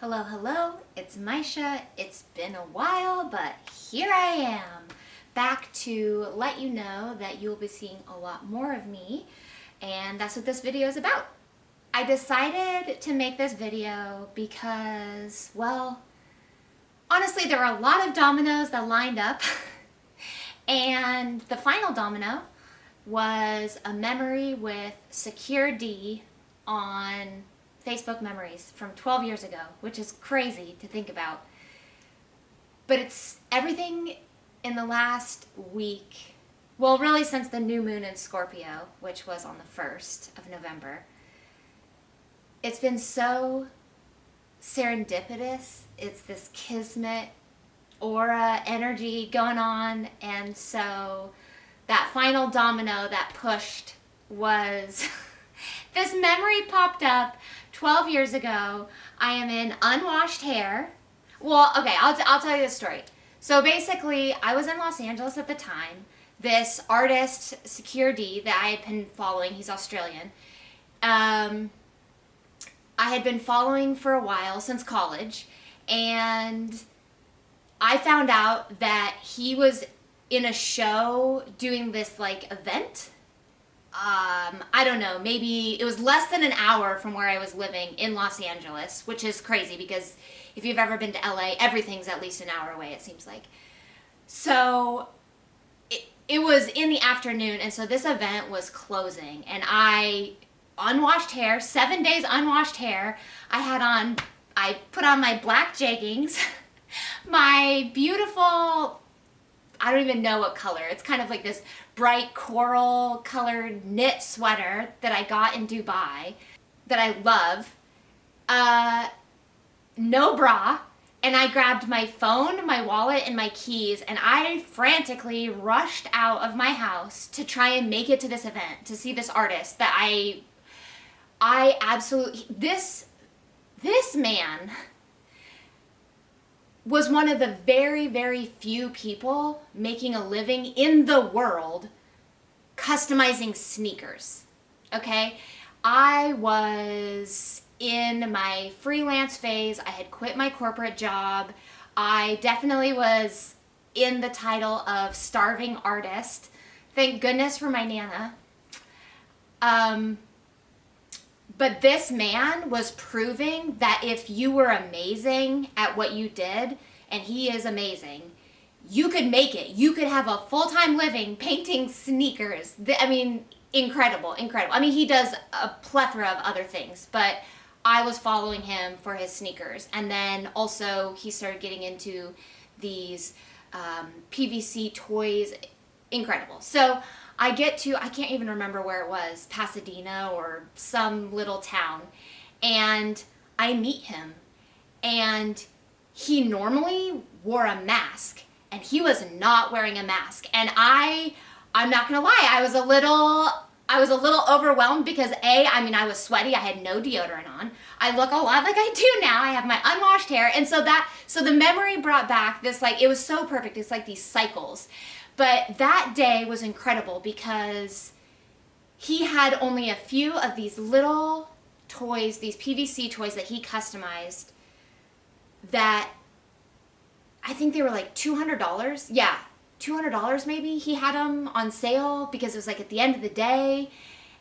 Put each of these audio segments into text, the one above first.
Hello, hello, it's Maisha. It's been a while, but here I am, back to let you know that you'll be seeing a lot more of me, and that's what this video is about. I decided to make this video because, well, honestly, there were a lot of dominoes that lined up, and the final domino was a memory with Secure D on Facebook memories from 12 years ago, which is crazy to think about. But it's everything in the last week, well, really since the new moon in Scorpio, which was on the 1st of November. It's been so serendipitous. It's this kismet aura energy going on, and so that final domino that pushed was this memory popped up 12 years ago. I am in unwashed hair. Well, okay, I'll tell you the story. So basically, I was in Los Angeles at the time. This artist, Secure D, that I had been following, he's Australian, I had been following for a while, since college, and I found out that he was in a show doing this like event. I don't know, maybe it was less than an hour from where I was living in Los Angeles, which is crazy because if you've ever been to LA, everything's at least an hour away, it seems like. So it was in the afternoon, and so this event was closing, and unwashed hair, 7 days unwashed hair. I put on my black jeggings, my beautiful, I don't even know what color. It's kind of like this bright coral colored knit sweater that I got in Dubai that I love. No bra. And I grabbed my phone, my wallet, and my keys, and I frantically rushed out of my house to try and make it to this event, to see this artist that I absolutely, this man was one of the very, very few people making a living in the world customizing sneakers, okay? I was in my freelance phase. I had quit my corporate job. I definitely was in the title of starving artist. Thank goodness for my Nana. But this man was proving that if you were amazing at what you did, and he is amazing, you could make it. You could have a full-time living painting sneakers. I mean, incredible, incredible. I mean, he does a plethora of other things, but I was following him for his sneakers. And then also he started getting into these PVC toys. Incredible. So I can't even remember where it was, Pasadena or some little town, and I meet him, and he normally wore a mask, and he was not wearing a mask, and I'm not gonna lie, I was a little overwhelmed because I was sweaty, I had no deodorant on, I look a lot like I do now, I have my unwashed hair, and so the memory brought back this, like, it was so perfect, it's like these cycles. But that day was incredible because he had only a few of these little toys, these PVC toys that he customized that I think they were like $200. Yeah, $200 maybe. He had them on sale because it was like at the end of the day.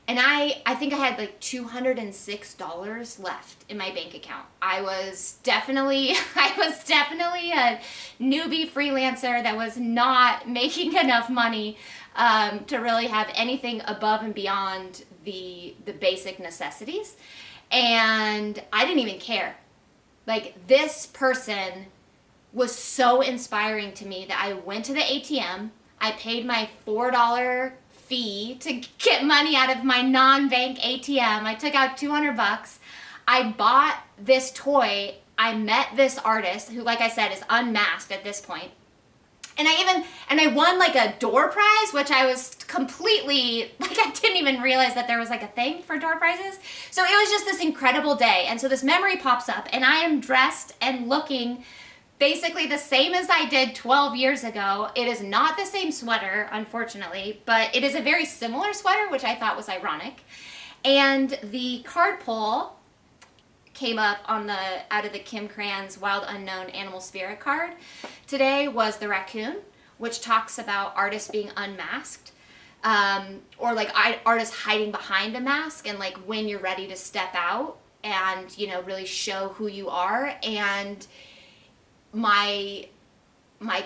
And I think I had like $206 left in my bank account. I was definitely a newbie freelancer that was not making enough money to really have anything above and beyond the basic necessities. And I didn't even care. Like, this person was so inspiring to me that I went to the ATM. I paid my $4 fee to get money out of my non-bank ATM. I took out $200. I bought this toy. I met this artist who, like I said, is unmasked at this point. And I won like a door prize, which I was completely, like, I didn't even realize that there was like a thing for door prizes. So it was just this incredible day. And so this memory pops up, and I am dressed and looking basically the same as I did 12 years ago. It is not the same sweater, unfortunately, but it is a very similar sweater, which I thought was ironic. And the card pull came up on out of the Kim Cran's Wild Unknown Animal Spirit card today was the raccoon, which talks about artists being unmasked, or like artists hiding behind a mask, and like when you're ready to step out and, you know, really show who you are. And my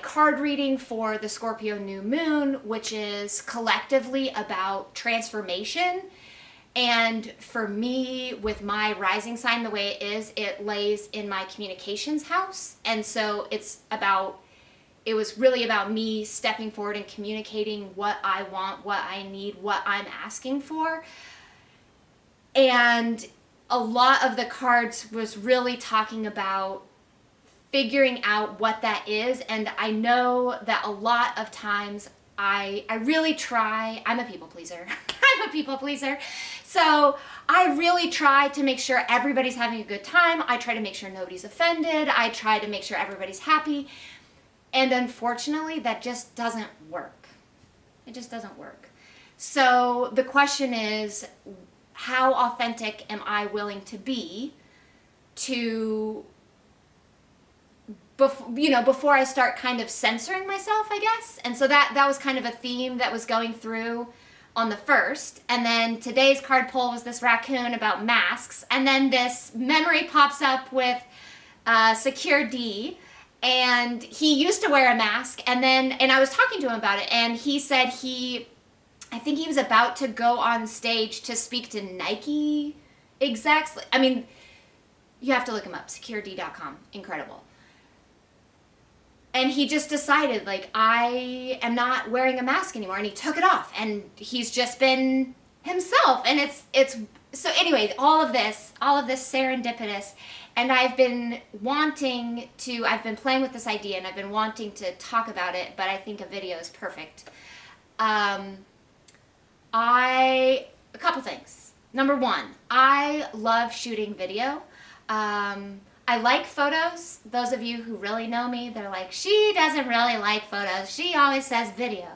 card reading for the Scorpio new moon, which is collectively about transformation. And for me, with my rising sign the way it is, it lays in my communications house. And so it was really about me stepping forward and communicating what I want, what I need, what I'm asking for. And a lot of the cards was really talking about figuring out what that is. And I know that a lot of times I really try. I'm a people pleaser. I'm a people pleaser. So I really try to make sure everybody's having a good time. I try to make sure nobody's offended. I try to make sure everybody's happy. And unfortunately, that just doesn't work. It just doesn't work. So the question is, how authentic am I willing to be to, before I start kind of censoring myself, I guess? And so that was kind of a theme that was going through on the 1st. And then today's card pull was this raccoon about masks. And then this memory pops up with Secure D. And he used to wear a mask, and I was talking to him about it, and he said I think he was about to go on stage to speak to Nike execs. I mean, you have to look him up, secured.com, incredible. And he just decided, like, I am not wearing a mask anymore, and he took it off, and he's just been himself, and it's so anyway, all of this serendipitous. And I've been playing with this idea, and I've been wanting to talk about it, but I think a video is perfect. A couple things. Number one, I love shooting video. I like photos. Those of you who really know me, they're like, she doesn't really like photos. She always says video.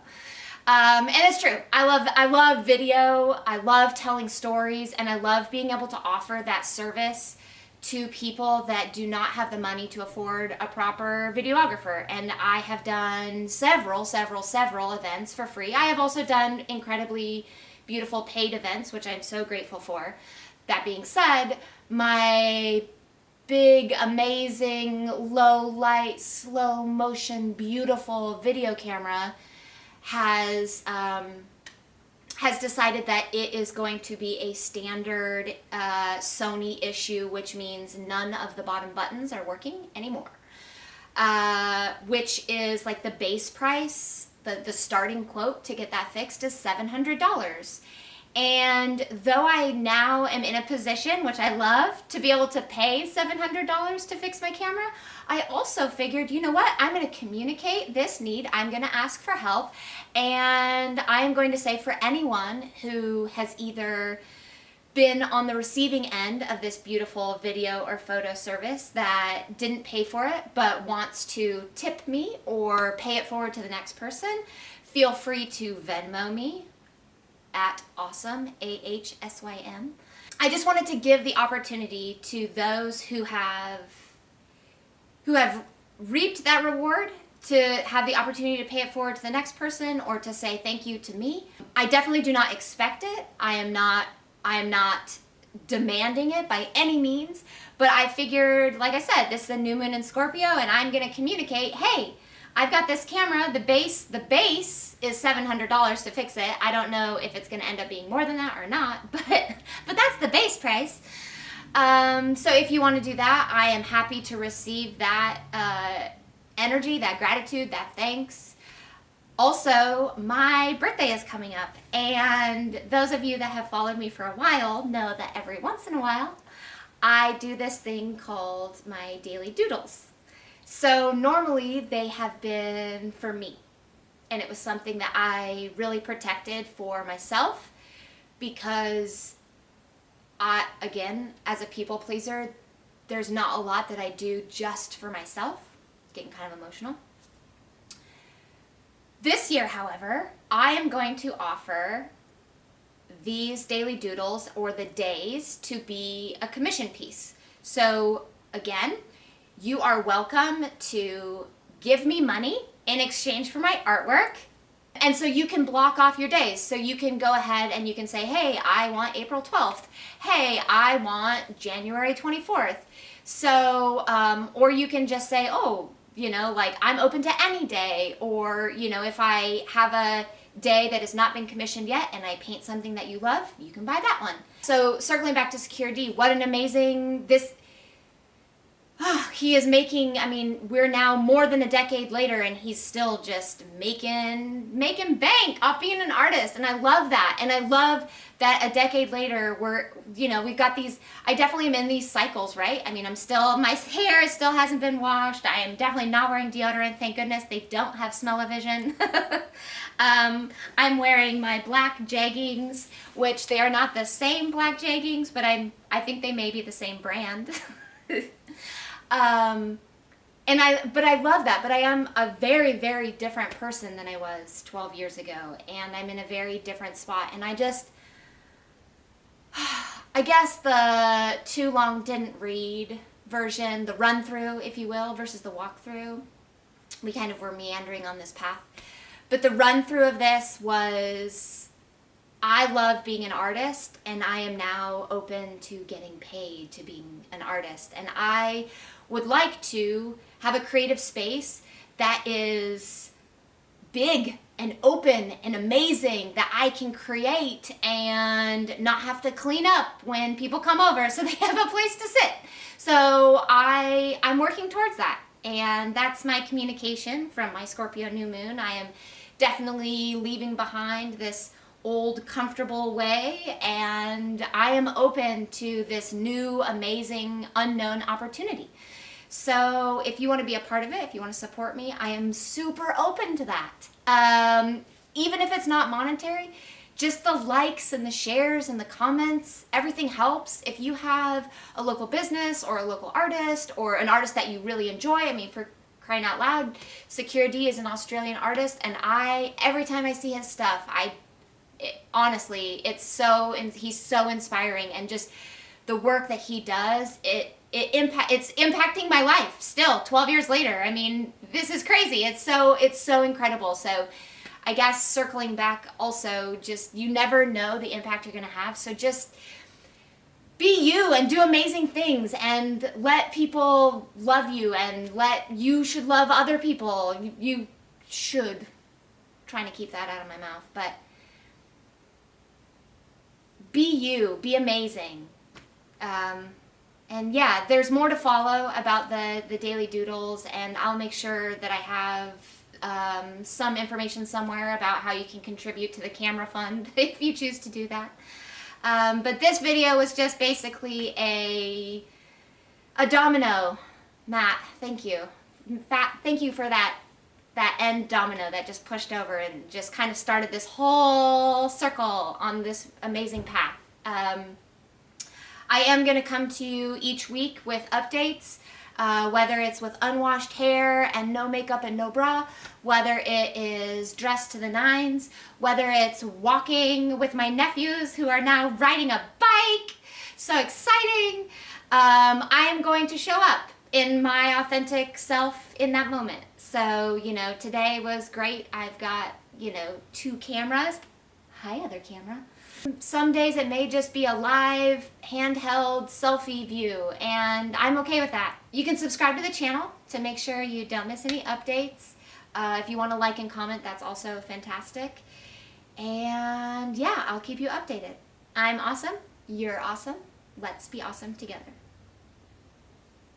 And it's true. I love video. I love telling stories, and I love being able to offer that service to people that do not have the money to afford a proper videographer. And I have done several events for free. I have also done incredibly beautiful paid events, which I'm so grateful for. That being said, my big, amazing, low light, slow motion, beautiful video camera has decided that it is going to be a standard Sony issue, which means none of the bottom buttons are working anymore, which is like the base price, the starting quote to get that fixed is $700. And though I now am in a position, which I love, to be able to pay $700 to fix my camera, I also figured, you know what, I'm going to communicate this need, I'm going to ask for help, and I am going to say for anyone who has either been on the receiving end of this beautiful video or photo service that didn't pay for it but wants to tip me or pay it forward to the next person, feel free to Venmo me at awesome, AHSYM. I just wanted to give the opportunity to those who have reaped that reward to have the opportunity to pay it forward to the next person or to say thank you to me. I definitely do not expect it. I am not demanding it by any means, but I figured, like I said, this is a new moon in Scorpio, and I'm going to communicate, hey, I've got this camera, the base is $700 to fix it. I don't know if it's going to end up being more than that or not, but that's the base price. So if you want to do that, I am happy to receive that energy, that gratitude, that thanks. Also, my birthday is coming up, and those of you that have followed me for a while know that every once in a while, I do this thing called my daily doodles. So normally they have been for me, and it was something that I really protected for myself because again, as a people pleaser, there's not a lot that I do just for myself. It's getting kind of emotional. This year, however, I am going to offer these daily doodles or the days to be a commission piece. So again, you are welcome to give me money in exchange for my artwork. And so you can block off your days. So you can go ahead and you can say, hey, I want April 12th. Hey, I want January 24th. So, or you can just say, oh, like I'm open to any day. Or, if I have a day that has not been commissioned yet and I paint something that you love, you can buy that one. So circling back to Secure D, what an amazing, he is making, we're now more than a decade later and he's still just making bank off being an artist. And I love that. And I love that a decade later we've got these, I definitely am in these cycles, right? My hair still hasn't been washed. I am definitely not wearing deodorant. Thank goodness they don't have smell-o-vision. I'm wearing my black jeggings, which they are not the same black jeggings, but I think they may be the same brand. But I love that, but I am a very, very different person than I was 12 years ago, and I'm in a very different spot, and I guess the too long didn't read version, the run through, if you will, versus the walk through, we kind of were meandering on this path, but the run through of this was, I love being an artist, and I am now open to getting paid to being an artist, and I would like to have a creative space that is big and open and amazing, that I can create and not have to clean up when people come over so they have a place to sit. So I'm working towards that, and that's my communication from my Scorpio new moon. I am definitely leaving behind this old comfortable way, and I am open to this new amazing unknown opportunity. So if you want to be a part of it, if you want to support me, I am super open to that. Even if it's not monetary, just the likes and the shares and the comments, everything helps. If you have a local business or a local artist or an artist that you really enjoy, for crying out loud, Secure D is an Australian artist, and every time I see his stuff, honestly, he's so inspiring, and just the work that he does, it's impacting my life still 12 years later. This is crazy. It's so incredible. So I guess circling back also, just you never know the impact you're going to have. So just be you and do amazing things, and let people love you, and you should love other people. You should, trying to keep that out of my mouth, but be you, be amazing. And yeah, there's more to follow about the daily doodles, and I'll make sure that I have some information somewhere about how you can contribute to the camera fund if you choose to do that. But this video was just basically a domino. Matt, thank you. Thank you for that end domino that just pushed over and just kind of started this whole circle on this amazing path. I am going to come to you each week with updates, whether it's with unwashed hair and no makeup and no bra, whether it is dressed to the nines, whether it's walking with my nephews who are now riding a bike. So exciting. I am going to show up in my authentic self in that moment. So, today was great. I've got, 2 cameras. Hi, other camera. Some days it may just be a live, handheld selfie view, and I'm okay with that. You can subscribe to the channel to make sure you don't miss any updates. If you want to like and comment, that's also fantastic. And yeah, I'll keep you updated. I'm awesome. You're awesome. Let's be awesome together.